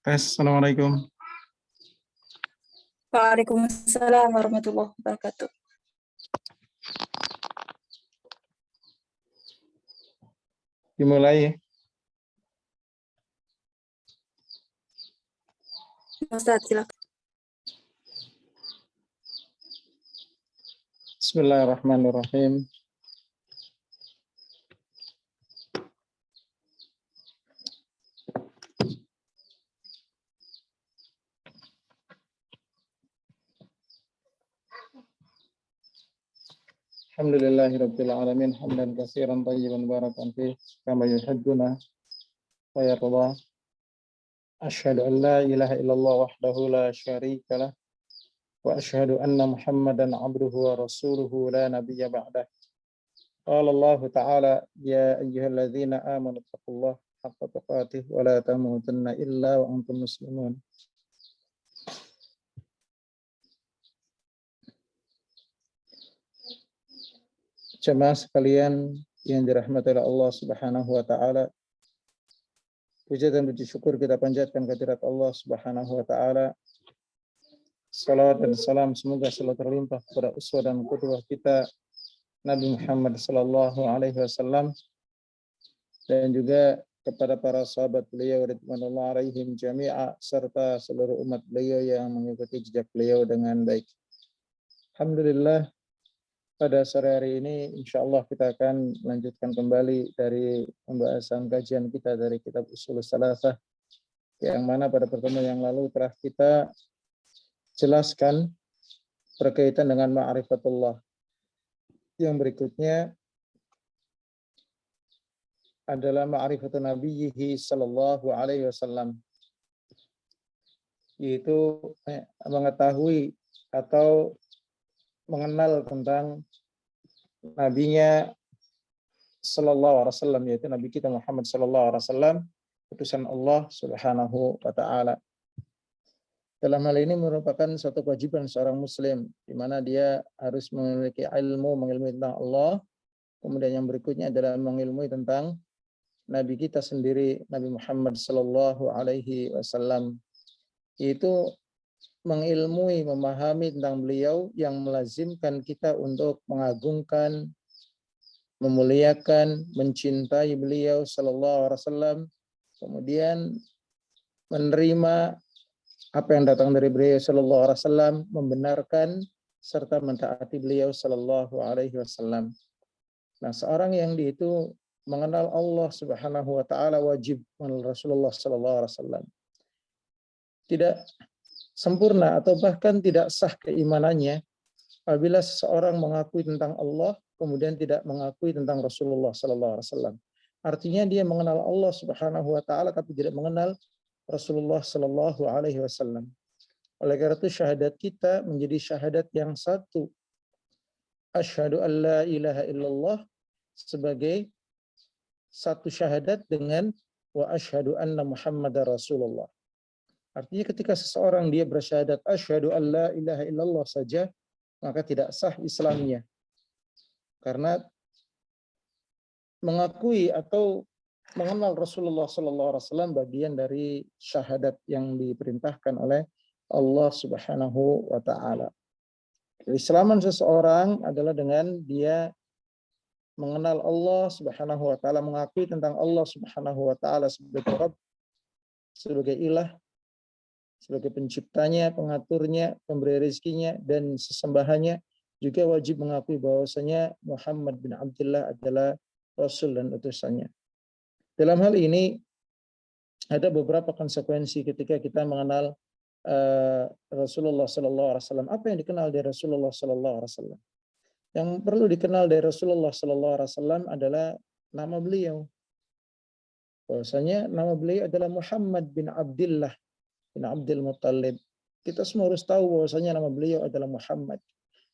Assalamualaikum. Waalaikumsalam warahmatullahi wabarakatuh. Dimulai ya. Ustaz, silakan. Bismillahirrahmanirrahim. Alhamdulillahirabbil alamin hamdan katsiran thayyiban barakan fih kama yuhibbuna wa yarda. Asyhadu an la ilaha illallah wahdahu la syarika lah wa asyhadu anna Muhammadan abduhu wa rasuluhu la nabiyya ba'dah. Qala Allah ta'ala ya ayyuhalladzina amanu taqullaha haqqa tuqatih wa la tamutunna illa wa antum muslimun. Jemaah sekalian yang dirahmati oleh Allah Subhanahu wa taala. Puji dan puji syukur kita panjatkan kehadirat Allah Subhanahu wa taala. Salawat dan salam semoga selalu terlimpah kepada uswah dan qudwah kita Nabi Muhammad sallallahu alaihi wasallam dan juga kepada para sahabat beliau radhiyallahu alaihim jami'a serta seluruh umat beliau yang mengikuti jejak beliau dengan baik. Alhamdulillah, pada sore hari ini insyaallah kita akan melanjutkan kembali dari pembahasan kajian kita dari kitab Ushulus Tsalatsah yang mana pada pertemuan yang lalu telah kita jelaskan berkaitan dengan ma'rifatullah. Yang berikutnya adalah ma'rifatun nabiyhi sallallahu alaihi wasallam, yaitu mengetahui atau mengenal tentang nabinya sallallahu alaihi wasallam, yaitu nabi kita Muhammad sallallahu alaihi wasallam, utusan Allah Subhanahu wa taala. Dalam hal ini merupakan suatu kewajiban seorang muslim di mana dia harus memiliki mengilmui tentang Allah. Kemudian yang berikutnya adalah mengilmui tentang nabi kita sendiri, Nabi Muhammad sallallahu alaihi wasallam. Yaitu mengilmui, memahami tentang beliau yang melazimkan kita untuk mengagungkan, memuliakan, mencintai beliau sallallahu alaihi wasallam, kemudian menerima apa yang datang dari beliau sallallahu alaihi wasallam, membenarkan serta mentaati beliau sallallahu alaihi wasallam. Nah, seorang yang itu mengenal Allah Subhanahu wa taala wajib mengenal Rasulullah sallallahu alaihi wasallam. Tidak sempurna atau bahkan tidak sah keimanannya apabila seseorang mengakui tentang Allah kemudian tidak mengakui tentang Rasulullah sallallahu alaihi wasallam. Artinya dia mengenal Allah Subhanahu wa taala tapi tidak mengenal Rasulullah sallallahu alaihi wasallam. Oleh karena itu syahadat kita menjadi syahadat yang satu. Asyhadu an la ilaha illallah sebagai satu syahadat dengan wa asyhadu anna Muhammadar Rasulullah. Artinya ketika seseorang dia bersyahadat asyhadu an la ilaha illallah saja, maka tidak sah Islamnya. Karena mengakui atau mengenal Rasulullah sallallahu alaihi wasallam bagian dari syahadat yang diperintahkan oleh Allah Subhanahu wa taala. Keislaman seseorang adalah dengan dia mengenal Allah Subhanahu wa taala, mengakui tentang Allah Subhanahu wa taala sebagai Rabb, sebagai ilah, sebagai penciptanya, pengaturnya, pemberi rezekinya dan sesembahannya. Juga wajib mengakui bahwasanya Muhammad bin Abdullah adalah Rasul dan utusannya. Dalam hal ini ada beberapa konsekuensi ketika kita mengenal Rasulullah sallallahu alaihi wasallam. Apa yang dikenal dari Rasulullah sallallahu alaihi wasallam? Yang perlu dikenal dari Rasulullah sallallahu alaihi wasallam adalah nama beliau. Bahwasanya nama beliau adalah Muhammad bin Abdullah bin Abdul Muttalib. Kita semua harus tahu bahwasanya nama beliau adalah Muhammad.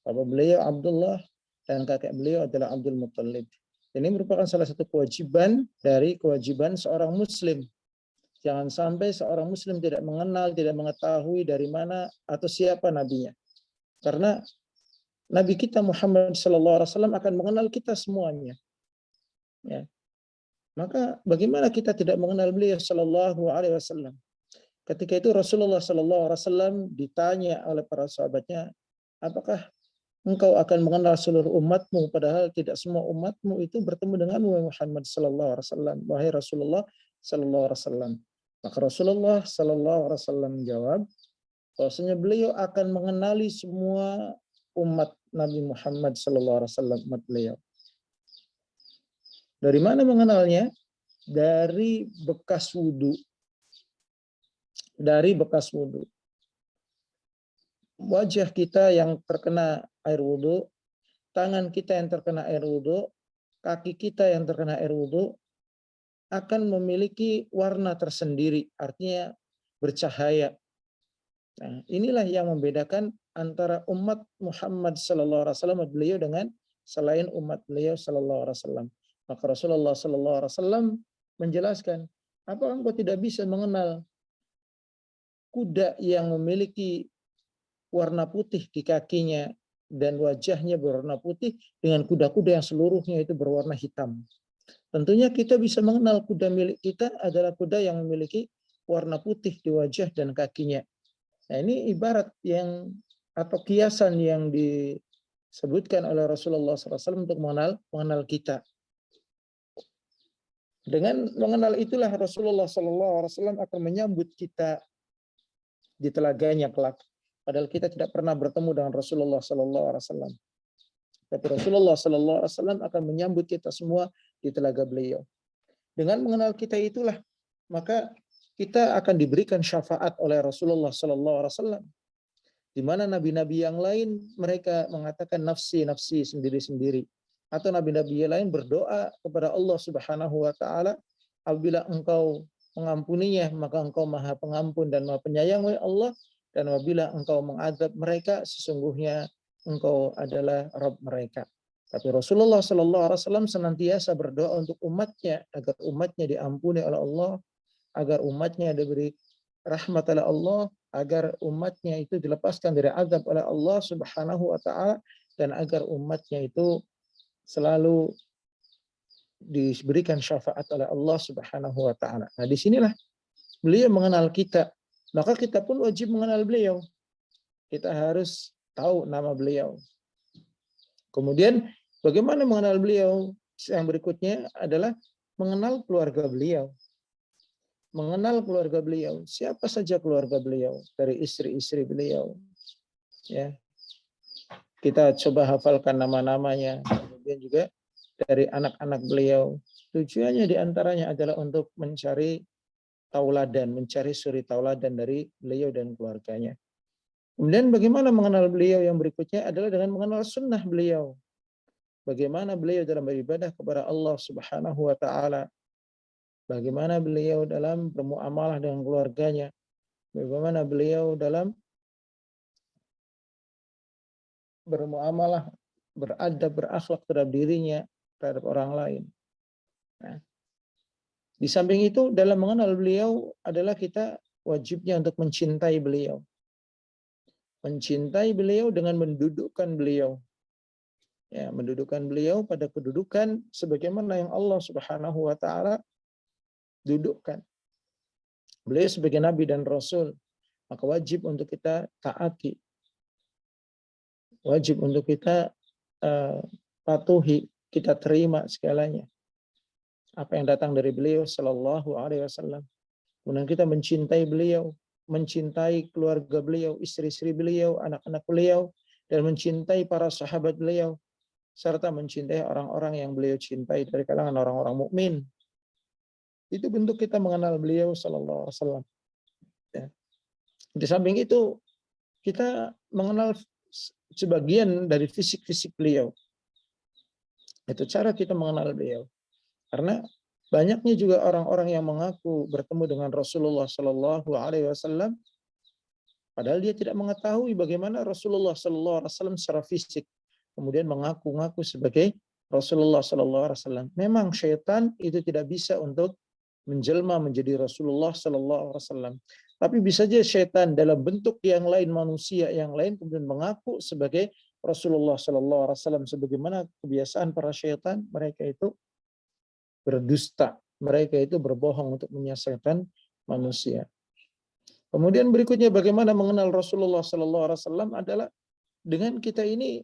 Bapa beliau Abdullah dan kakek beliau adalah Abdul Muttalib. Ini merupakan salah satu kewajiban dari kewajiban seorang muslim. Jangan sampai seorang muslim tidak mengenal, tidak mengetahui dari mana atau siapa nabinya. Karena Nabi kita Muhammad SAW akan mengenal kita semuanya. Ya. Maka bagaimana kita tidak mengenal beliau Sallallahu Alaihi Wasallam? Ketika itu Rasulullah SAW ditanya oleh para sahabatnya, apakah engkau akan mengenal seluruh umatmu, padahal tidak semua umatmu itu bertemu denganmu Muhammad sallallahu alaihi wasallam, wahai Rasulullah sallallahu alaihi wasallam. Maka Rasulullah sallallahu alaihi wasallam menjawab bahwasanya beliau akan mengenali semua umat Nabi Muhammad sallallahu alaihi wasallam, umat beliau. Dari mana mengenalnya? Dari bekas wudu. Dari bekas wudu. Wajah kita yang terkena air wudu, tangan kita yang terkena air wudu, kaki kita yang terkena air wudu akan memiliki warna tersendiri, artinya bercahaya. Nah, inilah yang membedakan antara umat Muhammad sallallahu alaihi wasallam beliau dengan selain umat beliau sallallahu alaihi wasallam. Maka Rasulullah sallallahu alaihi wasallam menjelaskan, apa engkau tidak bisa mengenal kuda yang memiliki warna putih di kakinya dan wajahnya berwarna putih dengan kuda-kuda yang seluruhnya itu berwarna hitam. Tentunya kita bisa mengenal kuda milik kita adalah kuda yang memiliki warna putih di wajah dan kakinya. Nah, ini ibarat yang atau kiasan yang disebutkan oleh Rasulullah SAW untuk mengenal kita. Dengan mengenal itulah Rasulullah SAW akan menyambut kita di telaganya kelak. Padahal kita tidak pernah bertemu dengan Rasulullah SAW. Tapi Rasulullah SAW akan menyambut kita semua di telaga beliau. Dengan mengenal kita itulah, maka kita akan diberikan syafaat oleh Rasulullah SAW. Di mana nabi-nabi yang lain mereka mengatakan nafsi nafsi sendiri-sendiri, atau nabi-nabi yang lain berdoa kepada Allah Subhanahu wa taala, apabila engkau mengampuninya maka engkau Maha Pengampun dan Maha Penyayang wahai Allah, dan apabila engkau mengadab mereka sesungguhnya engkau adalah Rabb mereka. Tapi Rasulullah SAW senantiasa berdoa untuk umatnya agar umatnya diampuni oleh Allah, agar umatnya diberi rahmat oleh Allah, agar umatnya itu dilepaskan dari azab oleh Allah Subhanahu wa taala, dan agar umatnya itu selalu diberikan syafaat oleh Allah Subhanahu wa taala. Nah, disinilah beliau mengenal kita. Maka kita pun wajib mengenal beliau. Kita harus tahu nama beliau. Kemudian bagaimana mengenal beliau? Yang berikutnya adalah mengenal keluarga beliau. Mengenal keluarga beliau, siapa saja keluarga beliau, dari istri-istri beliau, ya. Kita coba hafalkan nama-namanya, kemudian juga dari anak-anak beliau. Tujuannya diantaranya adalah untuk mencari tauladan, mencari suri tauladan dari beliau dan keluarganya. Kemudian bagaimana mengenal beliau yang berikutnya adalah dengan mengenal sunnah beliau. Bagaimana beliau dalam beribadah kepada Allah Subhanahu wa taala. Bagaimana beliau dalam bermuamalah dengan keluarganya. Bagaimana beliau dalam bermuamalah, beradab, berakhlak terhadap dirinya, terhadap orang lain. Nah, di samping itu dalam mengenal beliau adalah kita wajibnya untuk mencintai beliau. Mencintai beliau dengan mendudukkan beliau. Ya, mendudukkan beliau pada kedudukan sebagaimana yang Allah Subhanahu wa taala dudukkan. Beliau sebagai nabi dan rasul, maka wajib untuk kita taati. Wajib untuk kita patuhi, kita terima segalanya. Apa yang datang dari beliau sallallahu alaihi wasallam. Kemudian kita mencintai beliau, mencintai keluarga beliau, istri-istri beliau, anak-anak beliau, dan mencintai para sahabat beliau, serta mencintai orang-orang yang beliau cintai dari kalangan orang-orang mukmin. Itu bentuk kita mengenal beliau sallallahu alaihi wasallam. Ya. Di samping itu kita mengenal sebagian dari fisik-fisik beliau. Itu cara kita mengenal beliau. Karena banyaknya juga orang-orang yang mengaku bertemu dengan Rasulullah sallallahu alaihi wasallam padahal dia tidak mengetahui bagaimana Rasulullah sallallahu alaihi wasallam secara fisik. Kemudian mengaku-ngaku sebagai Rasulullah sallallahu alaihi wasallam. Memang syaitan itu tidak bisa untuk menjelma menjadi Rasulullah sallallahu alaihi wasallam. Tapi bisa saja syaitan dalam bentuk yang lain, manusia yang lain, kemudian mengaku sebagai Rasulullah sallallahu alaihi wasallam. Sebagaimana kebiasaan para syaitan, mereka itu berdusta, mereka itu berbohong untuk menyesatkan manusia. Kemudian berikutnya bagaimana mengenal Rasulullah Sallallahu Alaihi Wasallam adalah dengan kita ini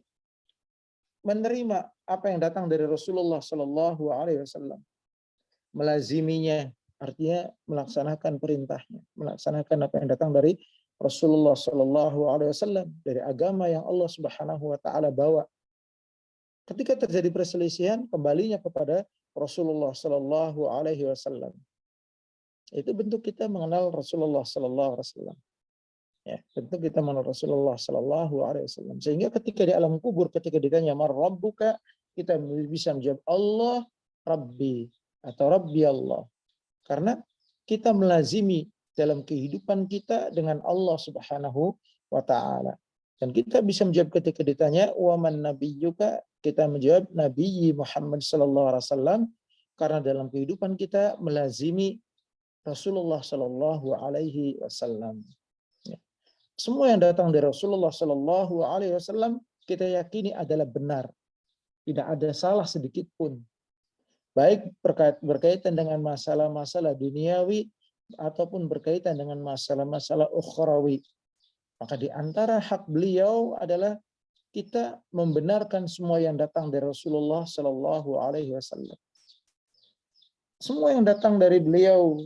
menerima apa yang datang dari Rasulullah Sallallahu Alaihi Wasallam, melaziminya, artinya melaksanakan perintahnya, melaksanakan apa yang datang dari Rasulullah Sallallahu Alaihi Wasallam, dari agama yang Allah Subhanahu Wa Taala bawa. Ketika terjadi perselisihan, kembalinya kepada Rasulullah Sallallahu Alaihi Wasallam. Itu bentuk kita mengenal Rasulullah Sallallahu Alaihi Wasallam. Ya, bentuk kita mengenal Rasulullah Sallallahu Alaihi Wasallam. Sehingga ketika di alam kubur, ketika ditanya man rabbuka, kita bisa menjawab Allah Rabbi atau Rabbi Allah. Karena kita melazimi dalam kehidupan kita dengan Allah Subhanahu wa Ta'ala. Dan kita bisa menjawab ketika ditanya wa man nabiyyuka, kita menjawab Nabi Muhammad sallallahu alaihi wasallam, karena dalam kehidupan kita melazimi Rasulullah sallallahu alaihi wasallam. Semua yang datang dari Rasulullah sallallahu alaihi wasallam kita yakini adalah benar. Tidak ada salah sedikit pun. Baik berkaitan dengan masalah-masalah duniawi ataupun berkaitan dengan masalah-masalah ukhrawi. Maka di antara hak beliau adalah kita membenarkan semua yang datang dari Rasulullah Sallallahu Alaihi Wasallam. Semua yang datang dari beliau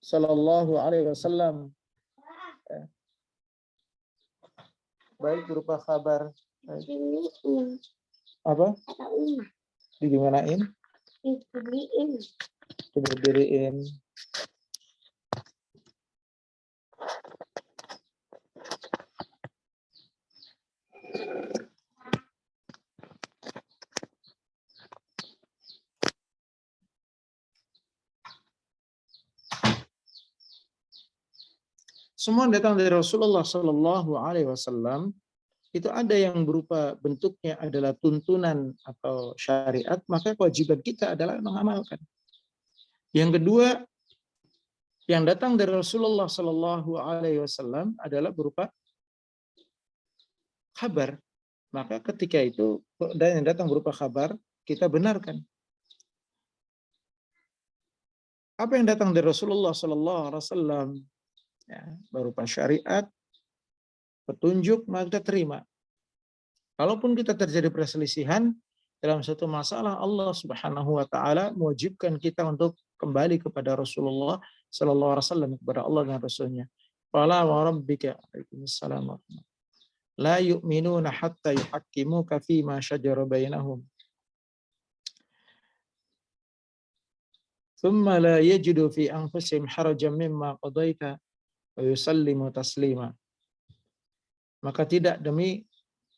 Sallallahu Alaihi Wasallam, baik berupa kabar, apa? Digimanain? Diberdiriin. Semua yang datang dari Rasulullah Sallallahu Alaihi Wasallam itu ada yang berupa bentuknya adalah tuntunan atau syariat, maka kewajiban kita adalah mengamalkan. Yang kedua, yang datang dari Rasulullah Sallallahu Alaihi Wasallam adalah berupa kabar, maka ketika itu dan yang datang berupa kabar kita benarkan. Apa yang datang dari Rasulullah Sallallahu Alaihi Wasallam ya, berupa syariat, petunjuk, maka kita terima. Kalaupun kita terjadi perselisihan dalam satu masalah, Allah Subhanahu wa Ta'ala mewajibkan kita untuk kembali kepada Rasulullah Sallallahu Alaihi Wasallam, kepada Allah dan Rasulnya. Fala wa rabbika, Waalaikumsalam, la yu'minuna hatta yuhakkimuka fima shajara bainahum. Thumma la yajidu fi anfusihim harajan mimma qadaita wa yusallimu taslima. Maka tidak demi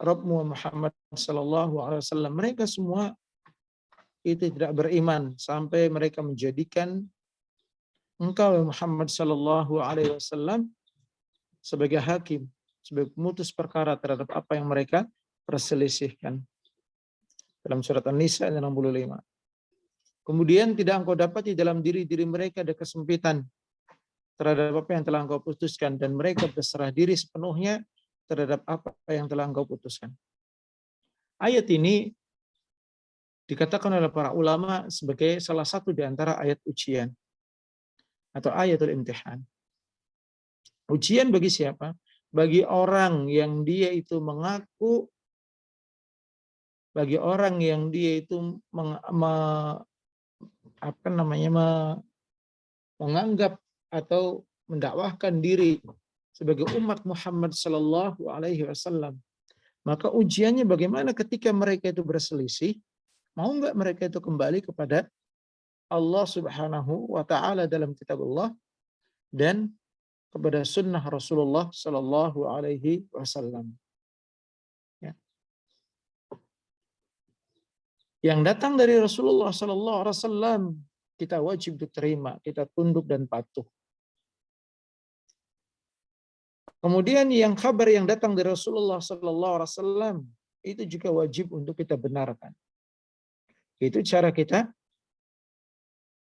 Rabbmu Muhammad sallallahu alaihi wasallam, mereka semua itu tidak beriman sampai mereka menjadikan engkau Muhammad sallallahu alaihi wasallam sebagai hakim, sebagai pemutus perkara terhadap apa yang mereka perselisihkan. Dalam surat An-Nisa 65. Kemudian tidak engkau dapati dalam diri-diri mereka ada kesempitan terhadap apa yang telah engkau putuskan, dan mereka berserah diri sepenuhnya terhadap apa yang telah engkau putuskan. Ayat ini dikatakan oleh para ulama sebagai salah satu di antara ayat ujian atau ayatul imtihan. Ujian bagi siapa? Bagi orang yang dia itu mengaku, bagi orang yang dia itu menganggap atau mendakwahkan diri sebagai umat Muhammad sallallahu alaihi wasallam. Maka ujiannya bagaimana ketika mereka itu berselisih, mau enggak mereka itu kembali kepada Allah Subhanahu wa Ta'ala dalam kitab Allah dan kepada sunnah Rasulullah sallallahu alaihi wasallam. Ya. Yang datang dari Rasulullah sallallahu alaihi wasallam kita wajib diterima, kita tunduk dan patuh. Kemudian yang kabar yang datang dari Rasulullah sallallahu alaihi wasallam itu juga wajib untuk kita benarkan. Itu cara kita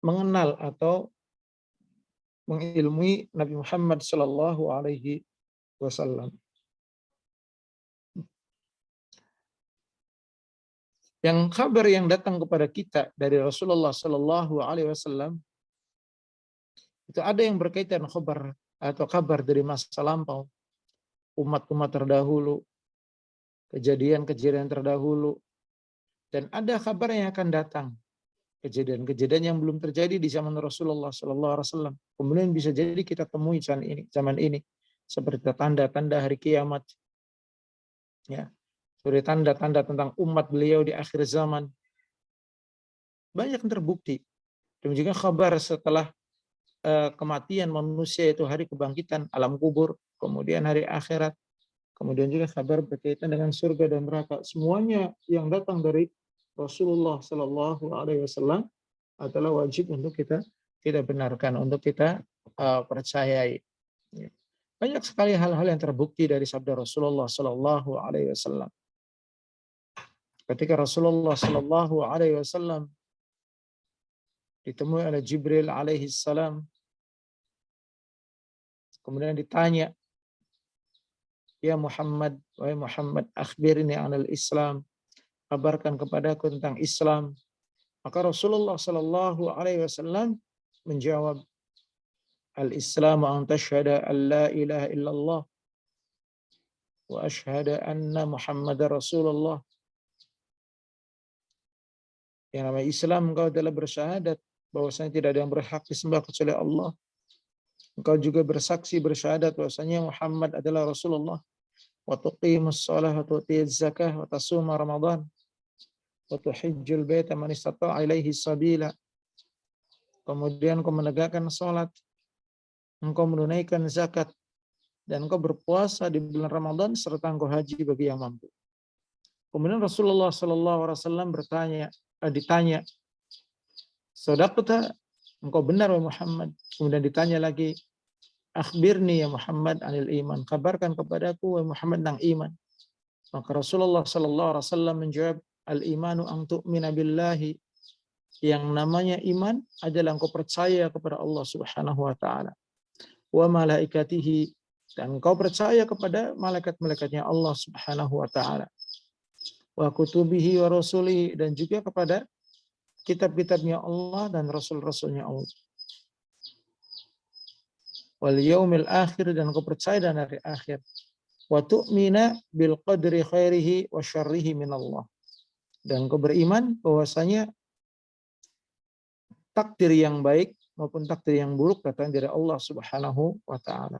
mengenal atau mengilmui Nabi Muhammad sallallahu alaihi wasallam. Yang kabar yang datang kepada kita dari Rasulullah sallallahu alaihi wasallam itu ada yang berkaitan kabar atau kabar dari masa lampau, umat-umat terdahulu, kejadian-kejadian terdahulu, dan ada kabar yang akan datang, kejadian-kejadian yang belum terjadi di zaman Rasulullah SAW. Kemudian bisa jadi kita temui zaman ini, seperti tanda-tanda hari kiamat, ya, seperti tanda-tanda tentang umat beliau di akhir zaman. Banyak yang terbukti. Dan juga kabar setelah kematian manusia, itu hari kebangkitan, alam kubur, kemudian hari akhirat, kemudian juga kabar berkaitan dengan surga dan neraka. Semuanya yang datang dari Rasulullah Sallallahu Alaihi Wasallam adalah wajib untuk kita benarkan, untuk kita percayai. Banyak sekali hal-hal yang terbukti dari sabda Rasulullah Sallallahu Alaihi Wasallam. Ketika Rasulullah Sallallahu Alaihi Wasallam ditemui oleh Jibril alaihi salam, kemudian ditanya, ya Muhammad, wahai Muhammad, akhbirni anil Islam, kabarkan kepadaku tentang Islam. Maka Rasulullah Sallallahu Alaihi Wasallam menjawab, al-Islam an tashhada an la ilaha illallah wa ashhada anna Muhammadar Rasulullah. Yang namanya Islam, engkau adalah bersyahadat bahwasanya tidak ada yang berhak disembah kecuali Allah. Engkau juga bersaksi bersyahadat bahwasanya Muhammad adalah Rasulullah. Wa tuqimus shalah wa tu'tiyaz zakah wa tasuma Ramadan wa tuhijjul baita man istata'a ilaihi sabila. Kemudian engkau menegakkan salat, engkau menunaikan zakat, dan engkau berpuasa di bulan Ramadan serta engkau haji bagi yang mampu. Kemudian Rasulullah SAW ditanya, sadaqta, engkau benar wahai Muhammad. Kemudian ditanya lagi, akhbirni ya Muhammad anil iman, kabarkan kepadaku wahai Muhammad tentang iman. Maka Rasulullah SAW menjawab, al-imanu an tu'mina billahi, yang namanya iman adalah engkau percaya kepada Allah Subhanahu wa taala, wa malaikatihi, dan engkau percaya kepada malaikat-malaikatnya Allah Subhanahu wa taala, wa kutubihi wa rasulihi, dan juga kepada kitab-kitabnya Allah dan rasul-rasulnya Allah, wal yaumil akhir, dan engkau percaya dan hari akhir, wa tu'mina bil qadri khairihi wa syarrihi min Allah, dan engkau beriman bahwasanya takdir yang baik maupun takdir yang buruk datang dari Allah Subhanahu wa taala.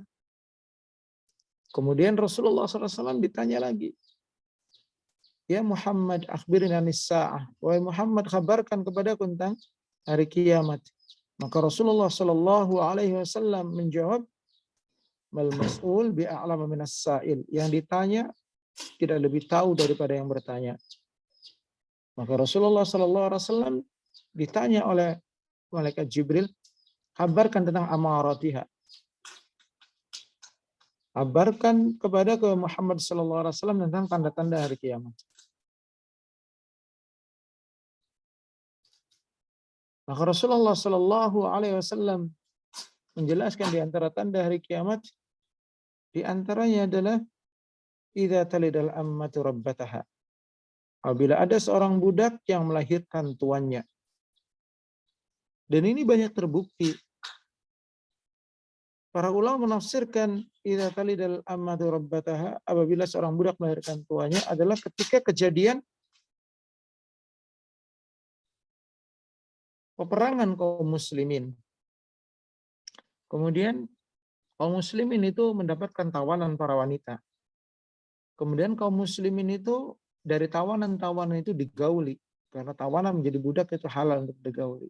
Kemudian Rasulullah SAW ditanya lagi, ya Muhammad, akhbirni anis sa'ah, wahai Muhammad, kabarkan kepadaku tentang hari kiamat. Maka Rasulullah SAW menjawab, mal mas'ul bi'a'lama minas sa'il, yang ditanya tidak lebih tahu daripada yang bertanya. Maka Rasulullah SAW ditanya oleh malaikat Jibril, kabarkan tentang amaratiha, kabarkan kepada Muhammad SAW tentang tanda-tanda hari kiamat. Maka Rasulullah SAW menjelaskan di antara tanda hari kiamat, di antaranya adalah idza talidal ammatu rabbataha, apabila ada seorang budak yang melahirkan tuannya. Dan ini banyak terbukti. Para ulama menafsirkan idza talidal ammatu rabbataha, apabila seorang budak melahirkan tuannya, adalah ketika kejadian peperangan kaum muslimin. Kemudian kaum muslimin itu mendapatkan tawanan para wanita. Kemudian kaum muslimin itu dari tawanan-tawanan itu digauli, karena tawanan menjadi budak itu halal untuk digauli.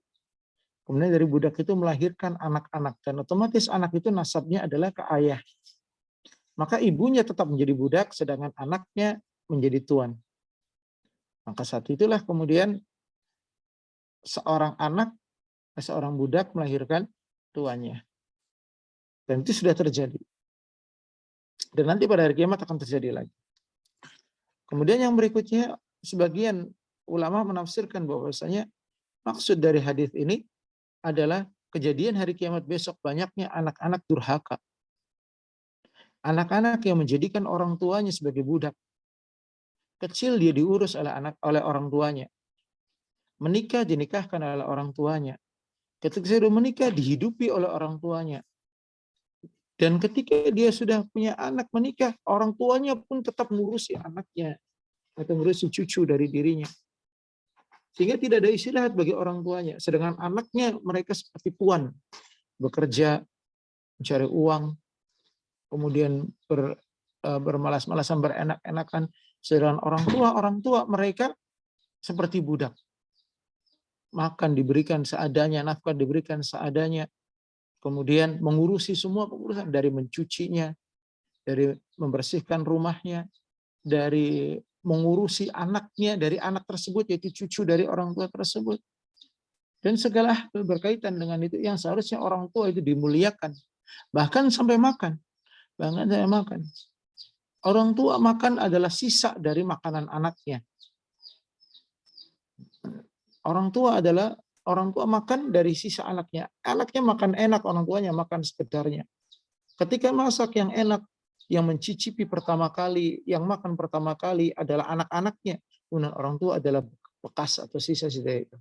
Kemudian dari budak itu melahirkan anak-anak, dan otomatis anak itu nasabnya adalah ke ayah. Maka ibunya tetap menjadi budak, sedangkan anaknya menjadi tuan. Maka saat itulah kemudian seorang budak melahirkan tuannya. Dan itu sudah terjadi. Dan nanti pada hari kiamat akan terjadi lagi. Kemudian yang berikutnya, sebagian ulama menafsirkan bahwasanya maksud dari hadis ini adalah kejadian hari kiamat besok banyaknya anak-anak durhaka. Anak-anak yang menjadikan orang tuanya sebagai budak. Kecil dia diurus oleh orang tuanya. Menikah dinikahkan oleh orang tuanya. Ketika sudah menikah dihidupi oleh orang tuanya. Dan ketika dia sudah punya anak menikah, orang tuanya pun tetap ngurusi anaknya atau ngurusi cucu dari dirinya. Sehingga tidak ada istirahat bagi orang tuanya. Sedangkan anaknya mereka seperti tuan, bekerja, mencari uang, kemudian bermalas-malasan, berenak-enakan. Sedangkan orang tua mereka seperti budak. Makan diberikan seadanya, nafkah diberikan seadanya. Kemudian mengurusi semua pengurusan, dari mencucinya, dari membersihkan rumahnya, dari mengurusi anaknya, dari anak tersebut, yaitu cucu dari orang tua tersebut. Dan segala hal berkaitan dengan itu yang seharusnya orang tua itu dimuliakan. Bahkan sampai makan. Bahkan sampai makan. Orang tua makan adalah sisa dari makanan anaknya. Orang tua makan dari sisa anaknya. Anaknya makan enak, orang tuanya makan sekedarnya. Ketika masak yang enak, yang mencicipi pertama kali, yang makan pertama kali adalah anak-anaknya. Kemudian orang tua adalah bekas atau sisa-sisa itu.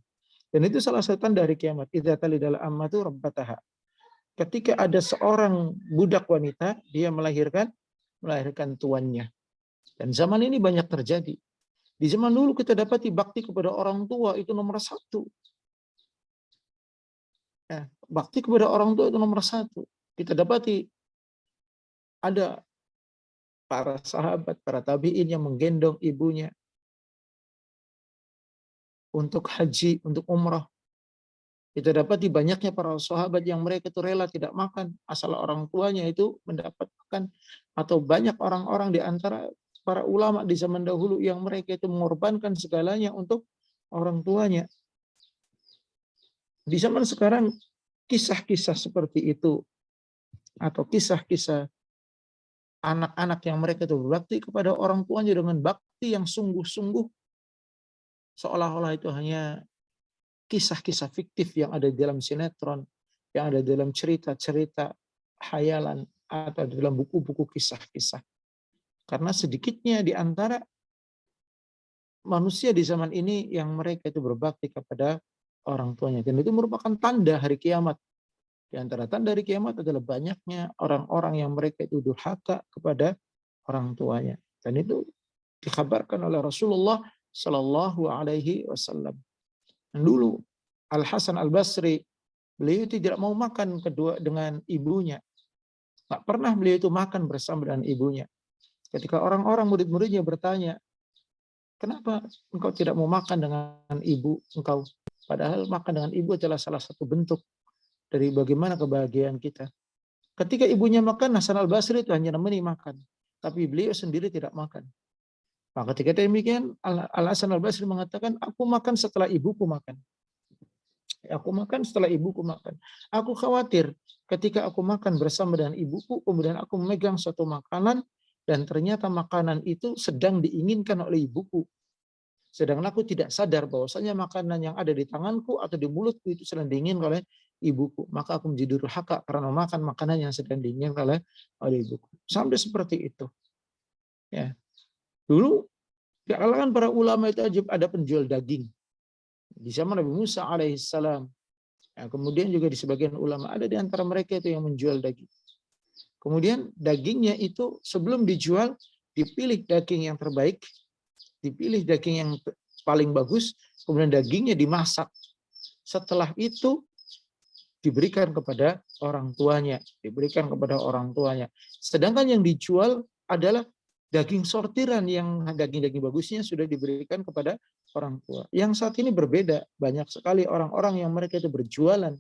Dan itu salah satu tanda hari kiamat. Idza talidal ammatu rabbataha. Ketika ada seorang budak wanita, dia melahirkan tuannya. Dan zaman ini banyak terjadi. Di zaman dulu kita dapati bakti kepada orang tua itu nomor satu. Ya, bakti kepada orang tua itu nomor satu. Kita dapati ada para sahabat, para tabi'in yang menggendong ibunya untuk haji, untuk umrah. Kita dapati banyaknya para sahabat yang mereka itu rela tidak makan asal orang tuanya itu mendapat makan. Atau banyak orang-orang di antara para ulama di zaman dahulu yang mereka itu mengorbankan segalanya untuk orang tuanya. Di zaman sekarang kisah-kisah seperti itu atau kisah-kisah anak-anak yang mereka itu berbakti kepada orang tuanya dengan bakti yang sungguh-sungguh, seolah-olah itu hanya kisah-kisah fiktif yang ada di dalam sinetron, yang ada dalam cerita-cerita hayalan atau dalam buku-buku kisah-kisah. Karena sedikitnya di antara manusia di zaman ini yang mereka itu berbakti kepada orang tuanya. Dan itu merupakan tanda hari kiamat. Di antara tanda hari kiamat adalah banyaknya orang-orang yang mereka itu durhaka kepada orang tuanya. Dan itu dikabarkan oleh Rasulullah Shallallahu Alaihi Wasallam. Dulu Al Hasan Al Basri, beliau tidak mau makan kedua dengan ibunya. Tak pernah beliau itu makan bersama dengan ibunya. Ketika orang-orang murid-muridnya bertanya, kenapa engkau tidak mau makan dengan ibu engkau? Padahal makan dengan ibu adalah salah satu bentuk dari bagaimana kebahagiaan kita. Ketika ibunya makan, Hasan al-Basri itu hanya nemeni makan. Tapi beliau sendiri tidak makan. Maka ketika demikian, Al-Hasan al-Basri mengatakan, aku makan setelah ibuku makan. Aku makan setelah ibuku makan. Aku khawatir ketika aku makan bersama dengan ibuku, kemudian aku memegang suatu makanan, dan ternyata makanan itu sedang diinginkan oleh ibuku. Sedangkan aku tidak sadar bahwasanya makanan yang ada di tanganku atau di mulutku itu sedang diinginkan oleh ibuku. Maka aku menjadi durhaka karena makan makanan yang sedang diinginkan oleh ibuku. Sampai seperti itu. Ya. Dulu di kalangan para ulama itu ada penjual daging. Di zaman Nabi Musa alaihissalam. Ya, kemudian juga di sebagian ulama ada di antara mereka itu yang menjual daging. Kemudian dagingnya itu sebelum dijual dipilih daging yang terbaik, dipilih daging yang paling bagus, kemudian dagingnya dimasak. Setelah itu diberikan kepada orang tuanya, Sedangkan yang dijual adalah daging sortiran, yang daging-daging bagusnya sudah diberikan kepada orang tua. Yang saat ini berbeda, banyak sekali orang-orang yang mereka itu berjualan,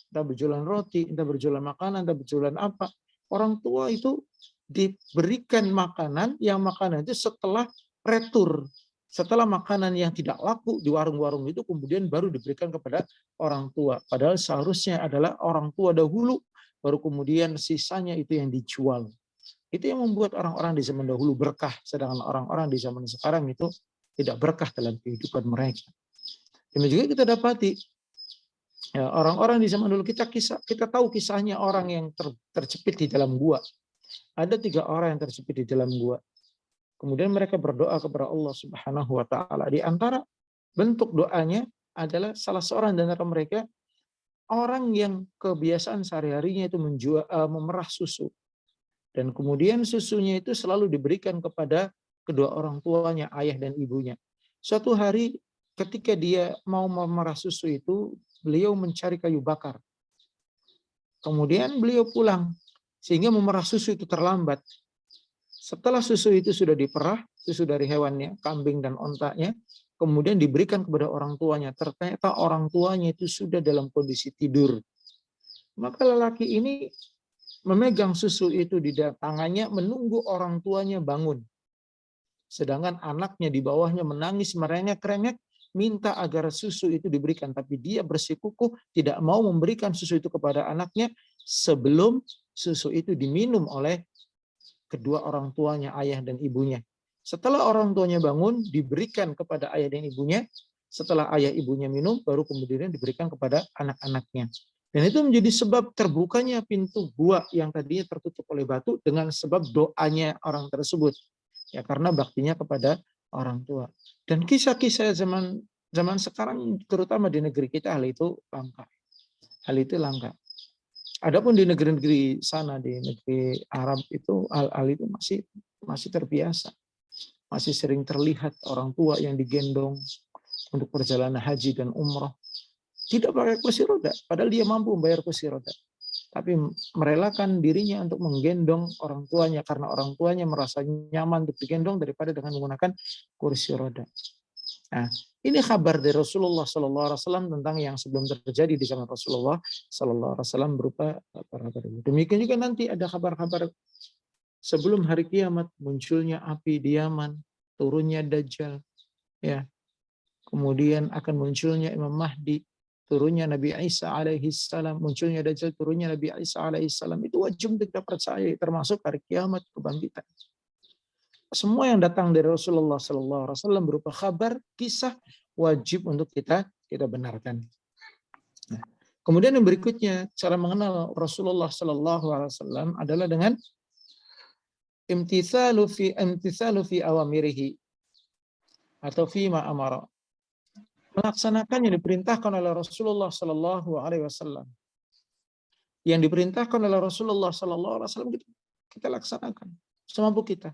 entah berjualan roti, entah berjualan makanan, entah berjualan apa. Orang tua itu diberikan makanan, yang makanan itu setelah retur, setelah makanan yang tidak laku di warung-warung itu kemudian baru diberikan kepada orang tua. Padahal seharusnya adalah orang tua dahulu, baru kemudian sisanya itu yang dijual. Itu yang membuat orang-orang di zaman dahulu berkah, sedangkan orang-orang di zaman sekarang itu tidak berkah dalam kehidupan mereka. Demikian juga kita dapati ya, orang-orang di zaman dulu, kita tahu kisahnya orang yang terjepit di dalam gua. Ada 3 orang yang terjepit di dalam gua. Kemudian mereka berdoa kepada Allah Subhanahu wa taala. Di antara bentuk doanya adalah salah seorang di antara mereka orang yang kebiasaan sehari-harinya itu memerah susu. Dan kemudian susunya itu selalu diberikan kepada kedua orang tuanya, ayah dan ibunya. Suatu hari ketika dia mau memerah susu itu, beliau mencari kayu bakar. Kemudian beliau pulang, sehingga memerah susu itu terlambat. Setelah susu itu sudah diperah, susu dari hewannya, kambing dan ontaknya, kemudian diberikan kepada orang tuanya. Ternyata orang tuanya itu sudah dalam kondisi tidur. Maka lelaki ini memegang susu itu di tangannya, menunggu orang tuanya bangun. Sedangkan anaknya di bawahnya menangis, merengek-rengek, minta agar susu itu diberikan. Tapi dia bersikukuh tidak mau memberikan susu itu kepada anaknya sebelum susu itu diminum oleh kedua orang tuanya, ayah dan ibunya. Setelah orang tuanya bangun, diberikan kepada ayah dan ibunya. Setelah ayah ibunya minum, baru kemudian diberikan kepada anak-anaknya. Dan itu menjadi sebab terbukanya pintu gua yang tadinya tertutup oleh batu dengan sebab doanya orang tersebut. Ya, karena baktinya kepada orang tua. Dan kisah-kisah zaman sekarang, terutama di negeri kita, hal itu langka. Hal itu langka. Adapun di negeri-negeri sana, di negeri Arab itu, hal itu masih terbiasa. Masih sering terlihat orang tua yang digendong untuk perjalanan haji dan umrah. Tidak pakai kursi roda, padahal dia mampu membayar kursi roda. Tapi merelakan dirinya untuk menggendong orang tuanya, karena orang tuanya merasa nyaman untuk digendong daripada dengan menggunakan kursi roda. Nah, ini kabar dari Rasulullah SAW tentang yang sebelum terjadi di zaman Rasulullah SAW berupa kabar-kabar ini. Demikian juga nanti ada kabar-kabar sebelum hari kiamat, munculnya api di Yaman, turunnya Dajjal, ya. Kemudian akan munculnya Imam Mahdi, turunnya Nabi Isa alaihissalam, munculnya Dajjal, turunnya Nabi Isa alaihissalam. Itu wajib untuk kita percaya, termasuk hari kiamat, kebangkitan. Semua yang datang dari Rasulullah SAW berupa kabar, kisah, wajib untuk kita benarkan. Nah, kemudian yang berikutnya, cara mengenal Rasulullah SAW adalah dengan imtitsalu fi awamirihi atau fi ma amara. Melaksanakan yang diperintahkan oleh Rasulullah SAW. Yang diperintahkan oleh Rasulullah SAW kita laksanakan semampu kita.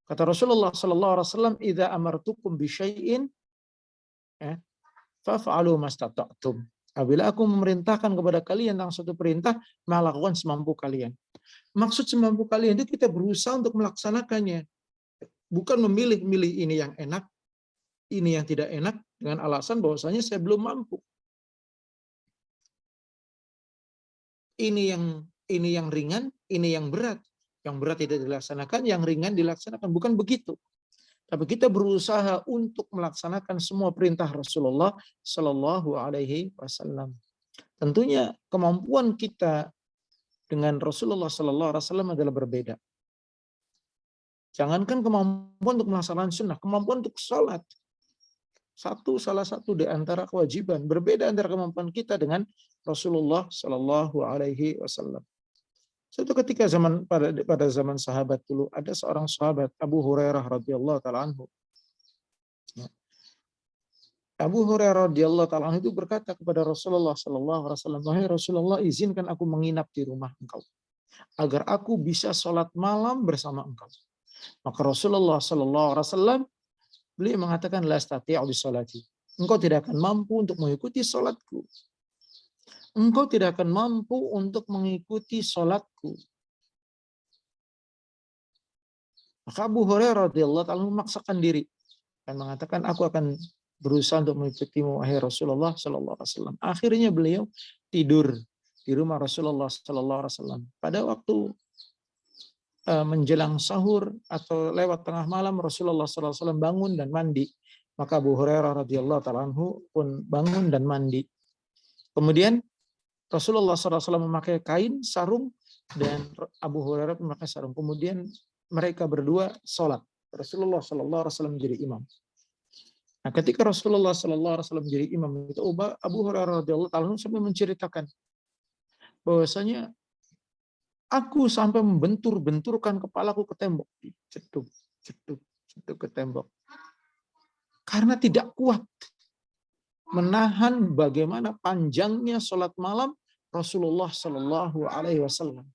Kata Rasulullah SAW, "Idza amartukum bi syai'in faf'alu mastata'tum." Apabila aku memerintahkan kepada kalian tentang suatu perintah, maka lakukan semampu kalian. Maksud semampu kalian itu kita berusaha untuk melaksanakannya. Bukan memilih-milih ini yang enak, ini yang tidak enak, dengan alasan bahwasanya saya belum mampu. Ini yang ringan, ini yang berat. Yang berat tidak dilaksanakan, yang ringan dilaksanakan. Bukan begitu. Tapi kita berusaha untuk melaksanakan semua perintah Rasulullah Shallallahu Alaihi Wasallam. Tentunya kemampuan kita dengan Rasulullah Shallallahu Alaihi Wasallam adalah berbeda. Jangankan kemampuan untuk melaksanakan sunnah, kemampuan untuk sholat. Salah satu di antara kewajiban. Berbeda antara kemampuan kita dengan Rasulullah Shallallahu Alaihi Wasallam. Suatu ketika pada zaman sahabat dulu, ada seorang sahabat, Abu Hurairah radhiyallahu taala anhu. Abu Hurairah radhiyallahu taala anhu itu berkata kepada Rasulullah sallallahu alaihi wasallam, "Wahai Rasulullah, izinkan aku menginap di rumah engkau agar aku bisa sholat malam bersama engkau." Maka Rasulullah sallallahu alaihi wasallam beliau mengatakan, "La astati'u bisolati." Engkau tidak akan mampu untuk mengikuti sholatku. Engkau tidak akan mampu untuk mengikuti sholatku. Maka Abu Hurairah radhiyallahu ta'ala memaksakan diri dan mengatakan, "Aku akan berusaha untuk mengikutimu, wahai Rasulullah sallallahu alaihi wasallam." Akhirnya beliau tidur di rumah Rasulullah sallallahu alaihi wasallam. Pada waktu menjelang sahur atau lewat tengah malam, Rasulullah sallallahu alaihi wasallam bangun dan mandi. Maka Abu Hurairah radhiyallahu ta'ala anhu pun bangun dan mandi. Kemudian Rasulullah SAW memakai kain, sarung, dan Abu Hurairah memakai sarung. Kemudian mereka berdua sholat. Rasulullah SAW menjadi imam. Nah, ketika Rasulullah SAW menjadi imam itu, Abu Hurairah radhiyallahu ta'ala sampai menceritakan bahwasanya aku sampai membentur-benturkan kepalaku ke tembok, ceduk ke tembok, karena tidak kuat menahan bagaimana panjangnya sholat malam Rasulullah Shallallahu Alaihi Wasallam.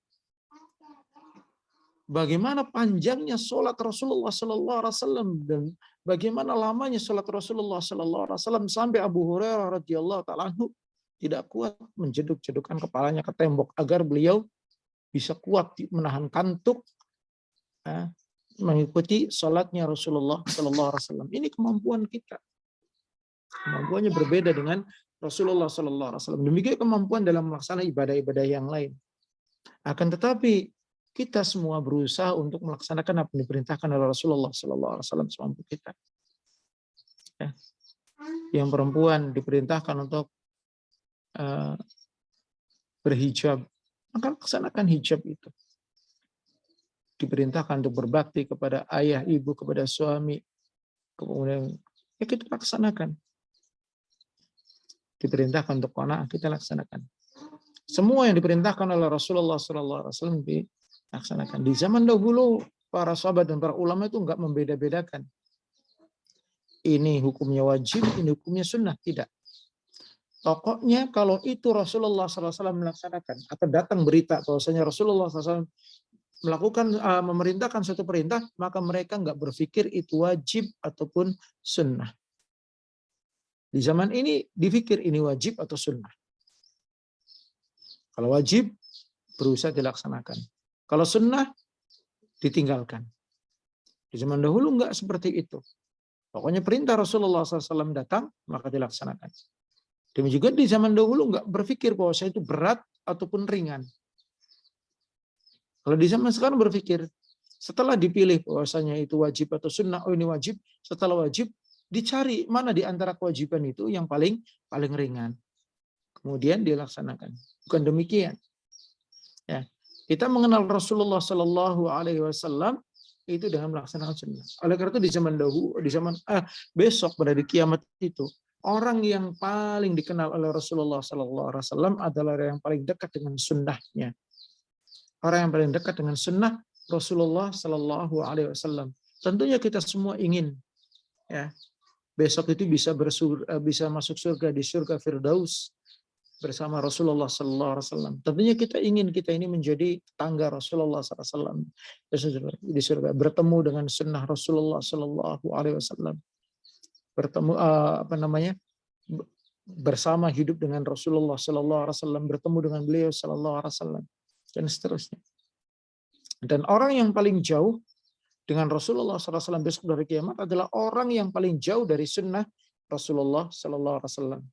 bagaimana panjangnya sholat Rasulullah Sallallahu Alaihi Wasallam dan bagaimana lamanya sholat Rasulullah Sallallahu Alaihi Wasallam sampai Abu Hurairah radhiyallahu taala anhu tidak kuat menjeduk-jedukkan kepalanya ke tembok agar beliau bisa kuat menahan kantuk mengikuti sholatnya Rasulullah Sallallahu Alaihi Wasallam. Ini kemampuan kita. Kemampuannya berbeda dengan Rasulullah Sallallahu Alaihi Wasallam. Demikian kemampuan dalam melaksanakan ibadah-ibadah yang lain. Akan tetapi kita semua berusaha untuk melaksanakan apa yang diperintahkan oleh Rasulullah Sallallahu Alaihi Wasallam semampu kita. Ya. Yang perempuan diperintahkan untuk berhijab, maka laksanakan hijab itu. Diperintahkan untuk berbakti kepada ayah, ibu, kepada suami, kemudian ya kita laksanakan. Diperintahkan untuk qanaah, kita laksanakan. Semua yang diperintahkan oleh Rasulullah Sallallahu Alaihi Wasallam dilaksanakan. Di zaman dahulu para sahabat dan para ulama itu enggak membeda-bedakan. Ini hukumnya wajib, ini hukumnya sunnah, tidak. Pokoknya kalau itu Rasulullah SAW melaksanakan atau datang berita bahwasanya Rasulullah SAW memerintahkan suatu perintah, maka mereka nggak berpikir itu wajib ataupun sunnah. Di zaman ini dipikir ini wajib atau sunnah. Kalau wajib berusaha dilaksanakan. Kalau sunnah ditinggalkan. Di zaman dahulu nggak seperti itu. Pokoknya perintah Rasulullah SAW datang maka dilaksanakan. Demikian juga di zaman dahulu nggak berpikir bahwa itu berat ataupun ringan. Kalau di zaman sekarang berpikir, setelah dipilih bahwasanya itu wajib atau sunnah, oh ini wajib, setelah wajib, dicari mana di antara kewajiban itu yang paling ringan. Kemudian dilaksanakan. Bukan demikian. Ya, kita mengenal Rasulullah Sallallahu Alaihi Wasallam itu dengan melaksanakan sunnah. Oleh karena itu di zaman dahulu, besok pada di kiamat itu, orang yang paling dikenal oleh Rasulullah Sallallahu Alaihi Wasallam adalah orang yang paling dekat dengan sunnahnya. Orang yang paling dekat dengan sunnah Rasulullah Sallallahu Alaihi Wasallam. Tentunya kita semua ingin, ya, besok itu bisa masuk surga di surga Firdaus bersama Rasulullah Sallallahu Alaihi Wasallam. Tentunya kita ingin kita ini menjadi tangga Rasulullah Sallallahu Alaihi Wasallam di surga, bertemu dengan sunnah Rasulullah Sallallahu Alaihi Wasallam, bertemu bersama hidup dengan Rasulullah Sallallahu Alaihi Wasallam, bertemu dengan beliau Sallallahu Alaihi Wasallam, dan seterusnya. Dan orang yang paling jauh dengan Rasulullah Sallallahu Alaihi Wasallam besok dari kiamat adalah orang yang paling jauh dari sunnah Rasulullah Sallallahu Alaihi Wasallam.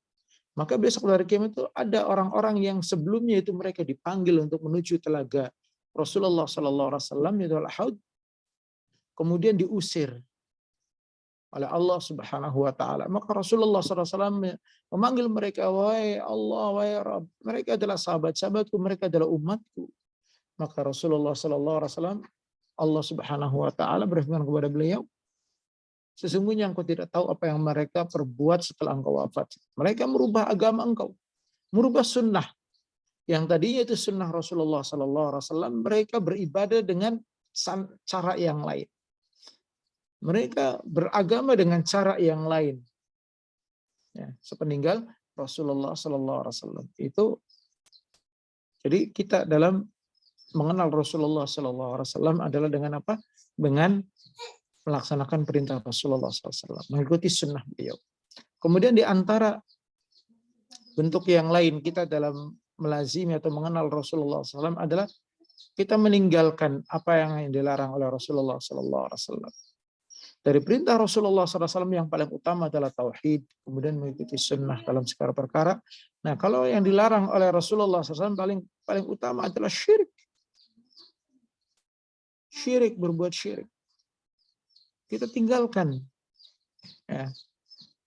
Maka besok dari kiamat itu ada orang-orang yang sebelumnya itu mereka dipanggil untuk menuju telaga Rasulullah Sallallahu Alaihi Wasallam, yaitu al-Haud, kemudian diusir oleh Allah Subhanahu Wa Taala. Maka Rasulullah Sallallahu Alaihi Wasallam memanggil mereka, wahai Allah, wahai Rabb, mereka adalah sahabat-sahabatku, mereka adalah umatku. Maka Rasulullah Sallallahu Alaihi Wasallam, Allah Subhanahu Wa Taala berfirman kepada beliau, sesungguhnya engkau tidak tahu apa yang mereka perbuat setelah engkau wafat. Mereka merubah agama engkau, merubah sunnah. Yang tadinya itu sunnah Rasulullah Sallallahu Alaihi Wasallam, mereka beribadah dengan cara yang lain. Mereka beragama dengan cara yang lain. Ya, sepeninggal Rasulullah Sallallahu Alaihi Wasallam. Itu jadi kita dalam mengenal Rasulullah Sallallahu Alaihi Wasallam adalah dengan apa? Dengan melaksanakan perintah Rasulullah SAW, mengikuti sunnah beliau. Kemudian di antara bentuk yang lain kita dalam melazimi atau mengenal Rasulullah SAW adalah kita meninggalkan apa yang dilarang oleh Rasulullah SAW. Dari perintah Rasulullah SAW yang paling utama adalah tauhid, kemudian mengikuti sunnah dalam segala perkara. Nah, kalau yang dilarang oleh Rasulullah SAW paling utama adalah syirik. Syirik, berbuat syirik. Kita tinggalkan. Ya.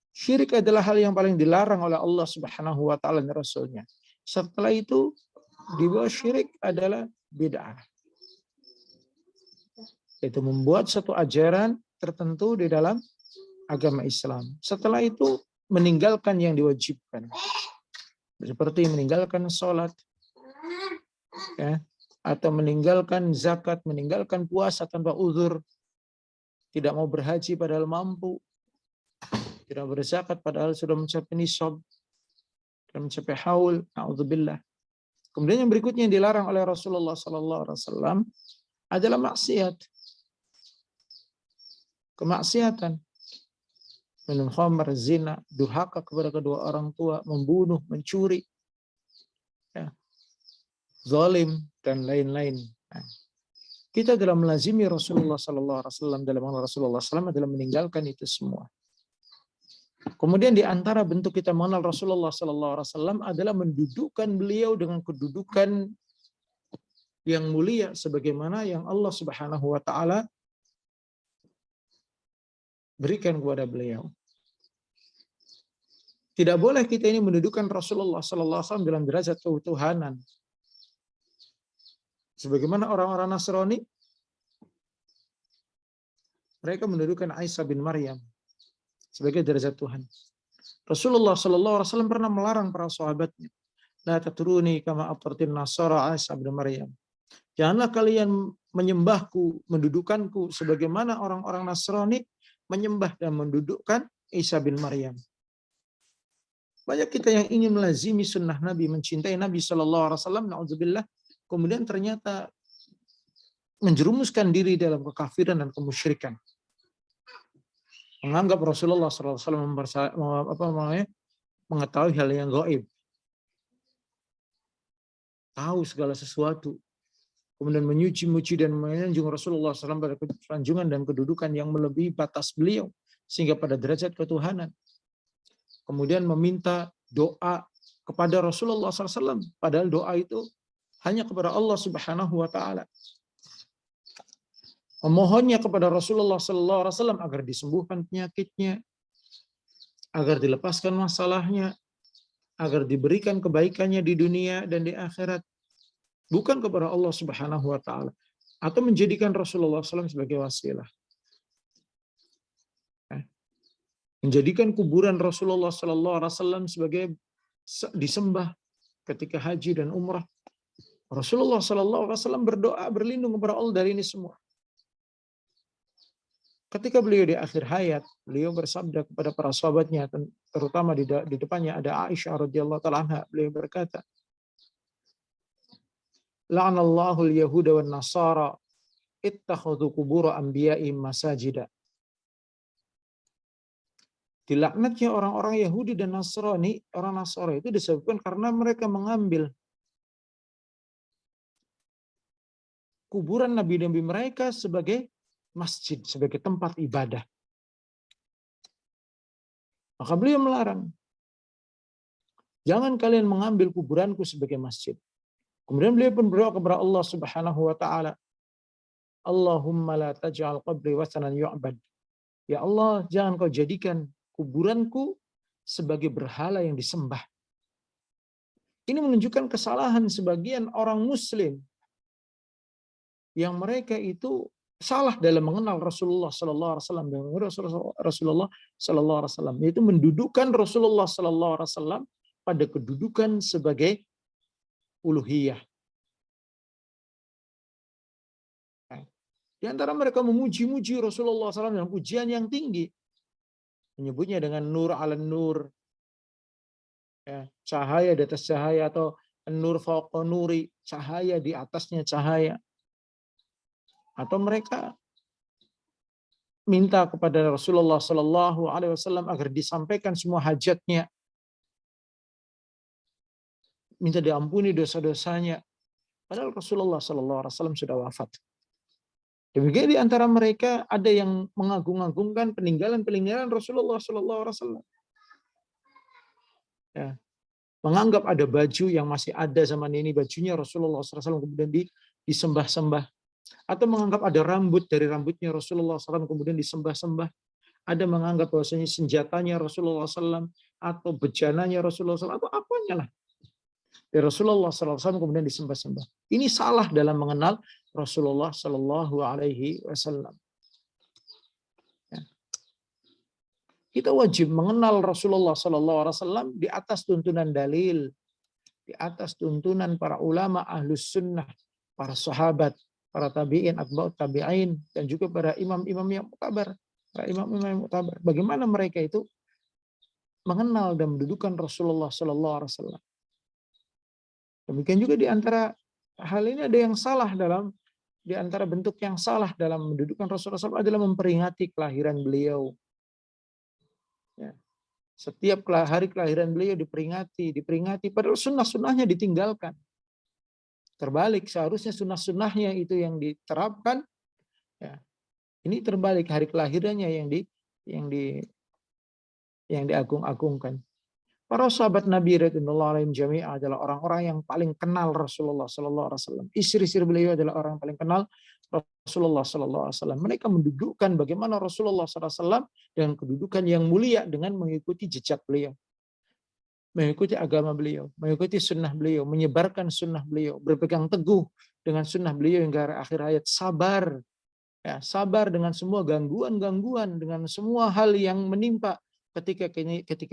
Syirik adalah hal yang paling dilarang oleh Allah Subhanahu Wa Taala dan Rasulnya. Setelah itu di bawah syirik adalah bid'ah. Itu membuat satu ajaran tertentu di dalam agama Islam. Setelah itu meninggalkan yang diwajibkan. Seperti meninggalkan sholat, ya, atau meninggalkan zakat, meninggalkan puasa tanpa uzur. Tidak mau berhaji padahal mampu, tidak berzakat padahal sudah mencapai nisab, dan mencapai haul, na'udzubillah. Kemudian yang berikutnya yang dilarang oleh Rasulullah Sallallahu Alaihi Wasallam adalah maksiat, kemaksiatan. Minum khamr, zina, durhaka kepada kedua orang tua, membunuh, mencuri, ya, zalim, dan lain-lain. Nah, kita dalam melazimi Rasulullah SAW, dalam mengenal Rasulullah SAW adalah meninggalkan itu semua. Kemudian di antara bentuk kita mengenal Rasulullah SAW adalah mendudukkan beliau dengan kedudukan yang mulia sebagaimana yang Allah Subhanahu wa taala berikan kepada beliau. Tidak boleh kita ini mendudukkan Rasulullah SAW dalam derajat ketuhanan. Sebagaimana orang-orang Nasrani, mereka mendudukkan Isa bin Maryam sebagai derajat Tuhan. Rasulullah SAW pernah melarang para sahabatnya, la tatruni kama atartin nasara Isa bin Maryam. Janganlah kalian menyembahku, mendudukanku sebagaimana orang-orang Nasrani menyembah dan mendudukkan Isa bin Maryam. Banyak kita yang ingin melazimi sunnah Nabi, mencintai Nabi SAW, na'udzubillah, kemudian ternyata menjerumuskan diri dalam kekafiran dan kemusyrikan. Menganggap Rasulullah SAW mengetahui hal yang gaib. Tahu segala sesuatu. Kemudian memuji-muji dan menyanjung Rasulullah SAW pada kesanjungan dan kedudukan yang melebihi batas beliau. Sehingga pada derajat ketuhanan. Kemudian meminta doa kepada Rasulullah SAW. Padahal doa itu hanya kepada Allah Subhanahu wa taala. Memohonnya kepada Rasulullah SAW agar disembuhkan penyakitnya, agar dilepaskan masalahnya, agar diberikan kebaikannya di dunia dan di akhirat. Bukan kepada Allah Subhanahu wa taala. Atau menjadikan Rasulullah SAW sebagai wasilah. Menjadikan kuburan Rasulullah SAW sebagai disembah ketika haji dan umrah. Rasulullah SAW berdoa berlindung kepada Allah dari ini semua. Ketika beliau di akhir hayat, beliau bersabda kepada para sahabatnya, terutama di depannya ada Aisyah radhiyallahu taala anha, beliau berkata, "La'anallahu al-yahuda wan nasara ittakhadhu qubur anbiya'ihim masajida." Dilaknatnya orang-orang Yahudi dan Nasrani, orang Nasrani itu disebabkan karena mereka mengambil kuburan nabi-nabi mereka sebagai masjid, sebagai tempat ibadah. Maka beliau melarang, jangan kalian mengambil kuburanku sebagai masjid. Kemudian beliau pun berdoa kepada Allah Subhanahu wa taala, Allahumma la taj'al qabri wathanan yu'bad. Ya Allah, jangan kau jadikan kuburanku sebagai berhala yang disembah. Ini menunjukkan kesalahan sebagian orang Muslim yang mereka itu salah dalam mengenal Rasulullah Sallallahu Alaihi Wasallam, Rasulullah Sallallahu Alaihi Wasallam, yaitu mendudukkan Rasulullah Sallallahu Alaihi Wasallam pada kedudukan sebagai uluhiyah. Di antara mereka memuji-muji Rasulullah SAW dengan pujian yang tinggi. Menyebutnya dengan nur ala nur, ya, cahaya di atas cahaya, atau nur fauqa nuri, cahaya di atasnya cahaya. Atau mereka minta kepada Rasulullah Sallallahu Alaihi Wasallam agar disampaikan semua hajatnya, minta diampuni dosa-dosanya. Padahal Rasulullah Sallallahu Alaihi Wasallam sudah wafat. Demikian di antara mereka ada yang mengagung-agungkan peninggalan-peninggalan Rasulullah Sallallahu Alaihi Wasallam. Ya, menganggap ada baju yang masih ada zaman ini, bajunya Rasulullah SAW kemudian disembah-sembah. Atau menganggap ada rambut dari rambutnya Rasulullah SAW kemudian disembah-sembah. Ada menganggap bahwasanya senjatanya Rasulullah SAW atau bejananya Rasulullah SAW atau apanya lah dari Rasulullah SAW kemudian disembah-sembah. Ini salah dalam mengenal Rasulullah Sallallahu Alaihi Wasallam. Kita wajib mengenal Rasulullah Sallallahu Alaihi Wasallam di atas tuntunan dalil, di atas tuntunan para ulama ahlus sunnah, para sahabat, para tabi'in, atba'ut tabi'in, dan juga para imam-imam yang muktabar, para imam-imam yang muktabar. Bagaimana mereka itu mengenal dan mendudukan Rasulullah Sallallahu Alaihi Wasallam. Demikian juga di antara hal ini ada yang salah dalam di antara bentuk yang salah dalam mendudukan Rasulullah SAW adalah memperingati kelahiran beliau. Ya. Setiap hari kelahiran beliau diperingati, padahal sunnah-sunnahnya ditinggalkan. Terbalik, seharusnya sunnah-sunnahnya itu yang diterapkan. Ya. Ini terbalik, hari kelahirannya yang diagung-agungkan. Para sahabat Nabi radhiyallahu alaihim jami'ah adalah orang-orang yang paling kenal Rasulullah sallallahu alaihi wasallam. Istri-istri beliau adalah orang yang paling kenal Rasulullah sallallahu alaihi wasallam. Mereka mendudukkan bagaimana Rasulullah sallallahu alaihi wasallam dengan kedudukan yang mulia dengan mengikuti jejak beliau. Mengikuti agama beliau, mengikuti sunnah beliau, menyebarkan sunnah beliau, berpegang teguh dengan sunnah beliau hingga akhir hayat, sabar. Ya, sabar dengan semua gangguan-gangguan, dengan semua hal yang menimpa ketika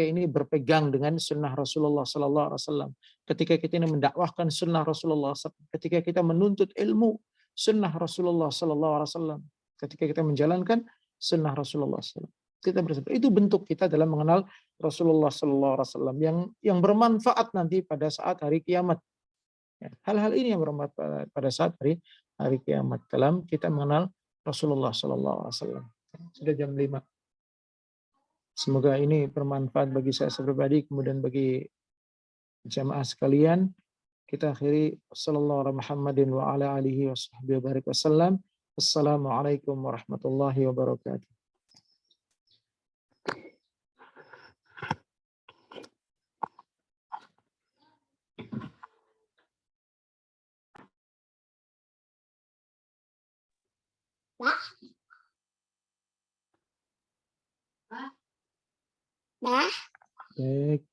ini berpegang dengan sunnah Rasulullah Sallallahu Alaihi Wasallam, ketika kita ini mendakwahkan sunnah Rasulullah, ketika kita menuntut ilmu sunnah Rasulullah Sallallahu Alaihi Wasallam, ketika kita menjalankan sunnah Rasulullah SAW, kita bersabar. Itu bentuk kita dalam mengenal Rasulullah Sallallahu Alaihi Wasallam yang bermanfaat nanti pada saat hari kiamat. Hal-hal ini yang bermanfaat pada saat hari kiamat dalam kita mengenal Rasulullah Sallallahu Alaihi Wasallam. Sudah jam 5. Semoga ini bermanfaat bagi saya pribadi, kemudian bagi jamaah sekalian. Kita akhiri sallallahu alaihi Muhammadin wa ala alihi wasallam. Assalamualaikum warahmatullahi wabarakatuh. Baik.